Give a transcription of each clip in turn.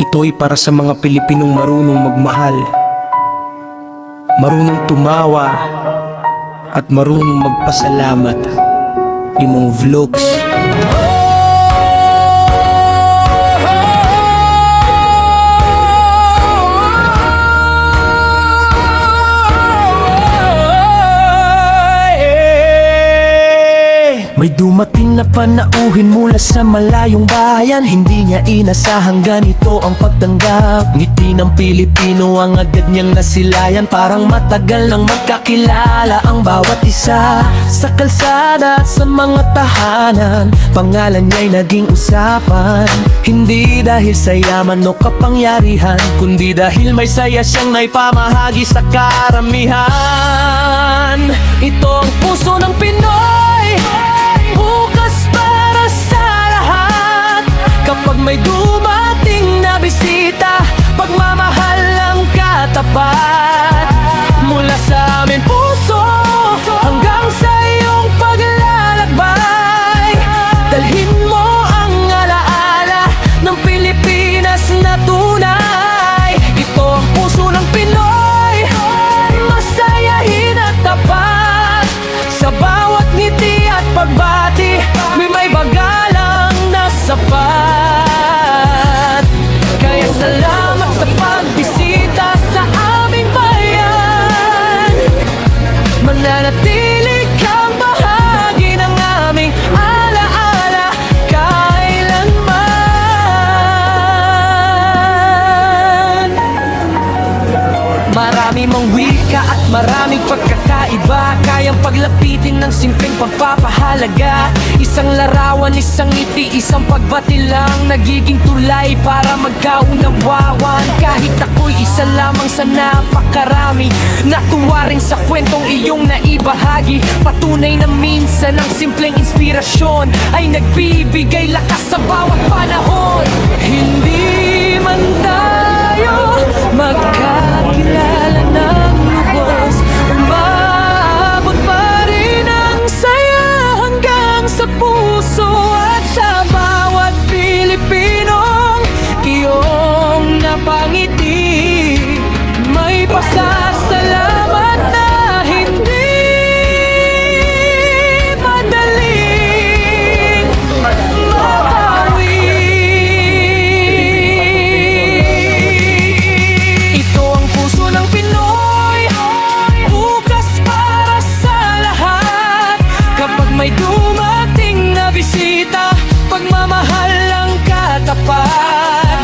Ito'y para sa mga Pilipinong marunong magmahal, marunong tumawa, at marunong magpasalamat. Imong Vlogs. May dumating na panauhin mula sa malayong bayan. Hindi niya inasahang ganito ang pagtanggap. Ngiti ng Pilipino ang agad niyang nasilayan. Parang matagal nang magkakilala ang bawat isa. Sa kalsada at sa mga tahanan, pangalan niya'y naging usapan. Hindi dahil sa yaman o kapangyarihan, kundi dahil may saya siyang naipamahagi sa karamihan. Ito ang puso ng Pinoy, bukas para sa lahat. Kapag may dumating na bisita, pagmamahal ang katapat. Mula sa aming puso hanggang sa iyong paglalakbay, dalhin mo ang alaala ng Pilipinas na tunay. Ito ang puso ng Pinoy, masayahin at tapat. Sa bawat ngiti at pagbati, may bagalang na sapat. Kaya salamat sa pagbisita sa aming bayan. Mananatili kang bahagi ng aming alaala kailanman. Marami mang wika at maraming pagkakaiba, kayang paglapitin ng simpleng pagpapahalaga. Isang larawan, isang ngiti, isang pagbati lang, nagiging tulay para magkaunawawan. Kahit ako'y isa lamang sa napakarami, natuwa rin sa kwentong iyong naibahagi. Patunay na minsan ang simpleng inspirasyon ay nagbibigay lakas sa bawat panahon. Hindi man tayo magkakilala ng lubos, umabot pa rin ang saya hanggang sa puso at sa bawat Pilipinong iyong napangiti. May pasasalamat na hindi madaling mapawi. Ito ang puso ng Pinoy, bukas para sa lahat. Kapag may dumating na bisita, pagmamahal ang katapat.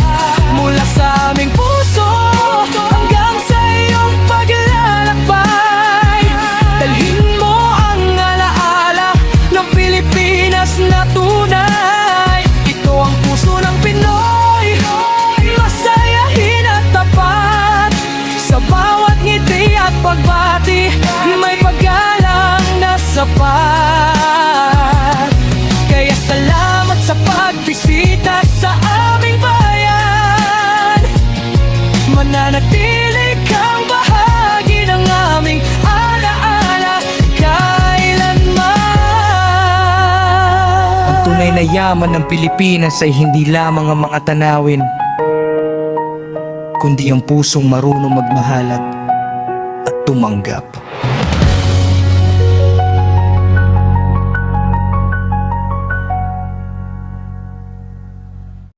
Mula sa aming puso hanggang sa iyong paglalakbay, dalhin mo ang alaala ng Pilipinas na tunay. Ito ang puso ng Pinoy, masayahin at tapat. Sa bawat ngiti at pagbati, may paggalang na sapat. Kaya salamat sa pagbisita sa aming bayan. Mananatili kang bahagi ng aming alaala kailanman. Ang tunay na yaman ng Pilipinas ay hindi lamang ang mga tanawin, kundi ang pusong marunong magmahal at tumanggap.